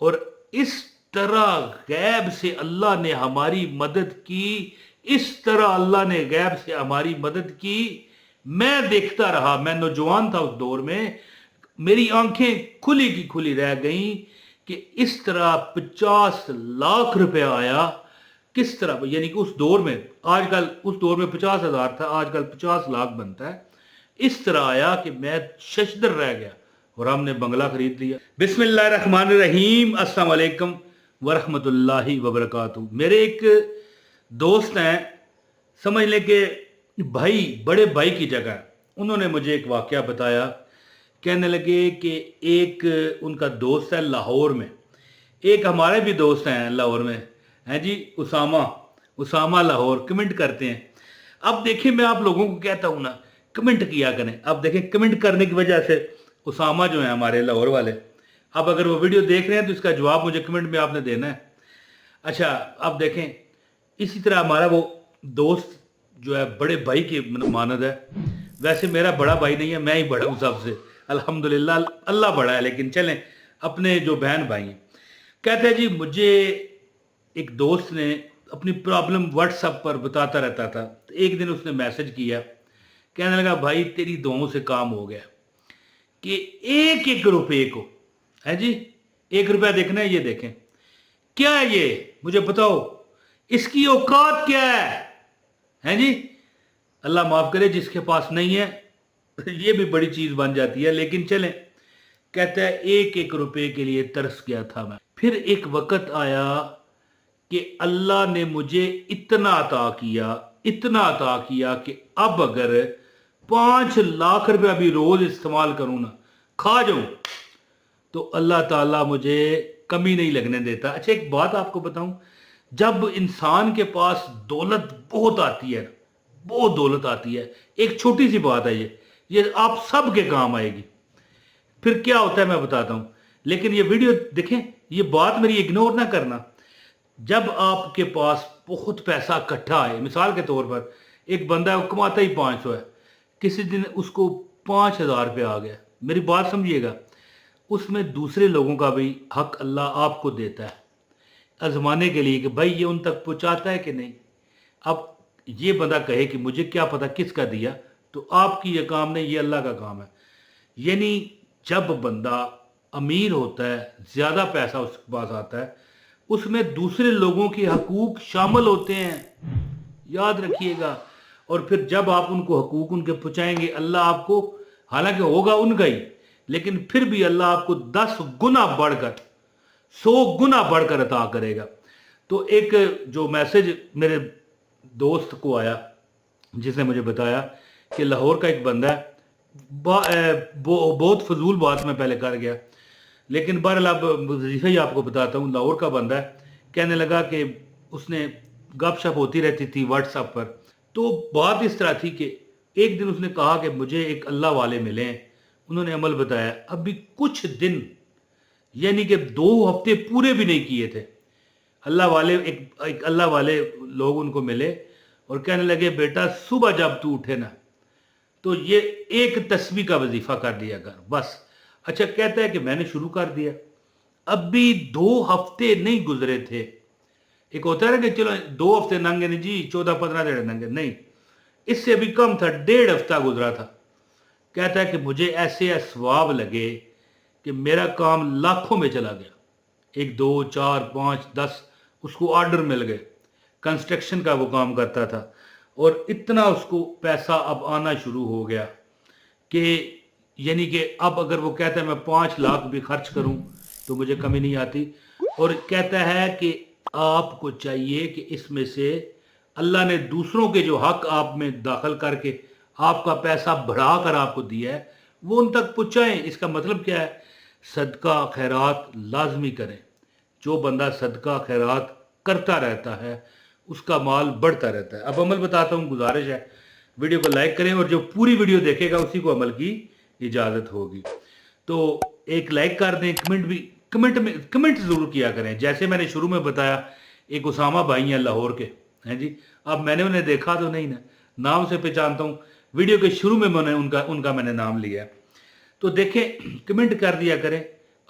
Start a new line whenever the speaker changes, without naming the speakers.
اور اس طرح غیب سے اللہ نے ہماری مدد کی، اس طرح اللہ نے غیب سے ہماری مدد کی۔ میں دیکھتا رہا، میں نوجوان تھا اس دور میں، میری آنکھیں کھلی کی کھلی رہ گئیں کہ اس طرح 50 لاکھ روپے آیا۔ کس طرح؟ یعنی کہ اس دور میں، آج کل اس دور میں 50,000 تھا، آج کل 50 لاکھ بنتا ہے۔ اس طرح آیا کہ میں ششدر رہ گیا اور ہم نے بنگلہ خرید لیا۔ بسم اللہ الرحمن الرحیم، السلام علیکم ورحمۃ اللہ وبرکاتہ۔ میرے ایک دوست ہیں، سمجھ لیں کہ بھائی، بڑے بھائی کی جگہ، انہوں نے مجھے ایک واقعہ بتایا۔ کہنے لگے کہ ایک ان کا دوست ہے لاہور میں، ایک ہمارے بھی دوست ہیں لاہور میں، ہیں جی اسامہ لاہور، کمنٹ کرتے ہیں۔ اب دیکھیں، میں آپ لوگوں کو کہتا ہوں نا، کمنٹ کیا کریں۔ اب دیکھیں، کمنٹ کرنے کی وجہ سے اسامہ جو ہیں ہمارے لاہور والے، اب اگر وہ ویڈیو دیکھ رہے ہیں تو اس کا جواب مجھے کمنٹ میں آپ نے دینا ہے۔ اچھا، اب دیکھیں، اسی طرح ہمارا وہ دوست جو ہے بڑے بھائی کی مانند ہے۔ ویسے میرا بڑا بھائی نہیں ہے، میں ہی بڑا ہوں سب سے، الحمدللہ، اللہ بڑا ہے، لیکن چلیں، اپنے جو بہن بھائی ہیں۔ کہتے ہیں جی، مجھے ایک دوست نے اپنی پرابلم واٹس ایپ پر بتاتا رہتا تھا۔ ایک دن اس نے میسج کیا، کہنے لگا بھائی تیری دعاؤں سے کام ہو گیا کہ ایک ایک روپے کو، ہے جی، 1 روپیہ دیکھنا ہے، یہ دیکھیں کیا ہے، یہ مجھے بتاؤ اس کی اوقات کیا ہے جی۔ اللہ معاف کرے جس کے پاس نہیں ہے، یہ بھی بڑی چیز بن جاتی ہے، لیکن چلیں۔ کہتا ہے ایک ایک روپے کے لیے ترس گیا تھا میں۔ پھر ایک وقت آیا کہ اللہ نے مجھے اتنا عطا کیا کہ اب اگر 5 لاکھ روپے بھی روز استعمال کروں نا، کھا جاؤں، تو اللہ تعالیٰ مجھے کمی نہیں لگنے دیتا۔ اچھا، ایک بات آپ کو بتاؤں، جب انسان کے پاس دولت بہت آتی ہے، بہت دولت آتی ہے، ایک چھوٹی سی بات ہے، یہ آپ سب کے کام آئے گی۔ پھر کیا ہوتا ہے میں بتاتا ہوں، لیکن یہ ویڈیو دیکھیں، یہ بات میری اگنور نہ کرنا۔ جب آپ کے پاس بہت پیسہ اکٹھا ہے، مثال کے طور پر ایک بندہ ہے، وہ کماتا ہی 500 ہے، کسی دن اس کو 5,000 روپے آ گیا، میری بات سمجھیے گا، اس میں دوسرے لوگوں کا بھی حق اللہ آپ کو دیتا ہے آزمانے کے لیے کہ بھائی یہ ان تک پہنچاتا ہے کہ نہیں۔ اب یہ بندہ کہے کہ مجھے کیا پتا کس کا دیا، تو آپ کی یہ کام نہیں، یہ اللہ کا کام ہے۔ یعنی جب بندہ امیر ہوتا ہے، زیادہ پیسہ اس کے پاس آتا ہے، اس میں دوسرے لوگوں کے حقوق شامل ہوتے ہیں، یاد رکھیے گا۔ اور پھر جب آپ ان کو حقوق ان کے پہنچائیں گے، اللہ آپ کو، حالانکہ ہوگا ان کا ہی، لیکن پھر بھی اللہ آپ کو 10 گنا بڑھ کر، 100 گنا بڑھ کر عطا کرے گا۔ تو ایک جو میسج میرے دوست کو آیا، جس نے مجھے بتایا کہ لاہور کا ایک بندہ ہے، بہت فضول بات میں پہلے کر گیا، لیکن بہرحال اب وظیفہ ہی آپ کو بتاتا ہوں۔ لاہور کا بندہ ہے، کہنے لگا کہ اس نے گپ شپ ہوتی رہتی تھی واٹس ایپ پر، تو بات اس طرح تھی کہ ایک دن اس نے کہا کہ مجھے ایک اللہ والے ملے ہیں، انہوں نے عمل بتایا۔ ابھی کچھ دن، یعنی کہ 2 ہفتے پورے بھی نہیں کیے تھے، اللہ والے ایک اللہ والے لوگ ان کو ملے اور کہنے لگے بیٹا صبح جب تو اٹھے نا تو یہ ایک تسبیح کا وظیفہ کر دیا کر بس۔ اچھا، کہتا ہے کہ میں نے شروع کر دیا، ابھی 2 ہفتے نہیں گزرے تھے۔ ایک ہوتا ہے نا کہ چلو 2 ہفتے ننگے نہیں جی، 14-15 دن ننگے، نہیں، اس سے بھی کم تھا، 1.5 ہفتہ گزرا تھا۔ کہتا ہے کہ مجھے ایسے اسباب لگے کہ میرا کام لاکھوں میں چلا گیا، 1 2 4 5 10 اس کو آرڈر مل گئے، کنسٹرکشن کا وہ کام کرتا تھا، اور اتنا اس کو پیسہ اب آنا شروع ہو گیا کہ یعنی کہ اب اگر وہ کہتا ہے میں 5 لاکھ بھی خرچ کروں تو مجھے کمی نہیں آتی۔ اور کہتا ہے کہ آپ کو چاہیے کہ اس میں سے اللہ نے دوسروں کے جو حق آپ میں داخل کر کے آپ کا پیسہ بڑھا کر آپ کو دیا ہے، وہ ان تک پہنچائیں۔ اس کا مطلب کیا ہے؟ صدقہ خیرات لازمی کریں۔ جو بندہ صدقہ خیرات کرتا رہتا ہے اس کا مال بڑھتا رہتا ہے۔ اب عمل بتاتا ہوں، گزارش ہے ویڈیو کو لائک کریں، اور جو پوری ویڈیو دیکھے گا اسی کو عمل کی اجازت ہوگی۔ تو ایک لائک کر دیں، کمنٹ ضرور کیا کریں۔ جیسے میں نے شروع میں بتایا، ایک اسامہ بھائی ہیں لاہور کے، ہیں جی، اب میں نے انہیں دیکھا تو نہیں نا، نام سے پہچانتا ہوں، ویڈیو کے شروع میں ان کا میں نے نام لیا ہے۔ تو دیکھیں، کمنٹ کر دیا کریں،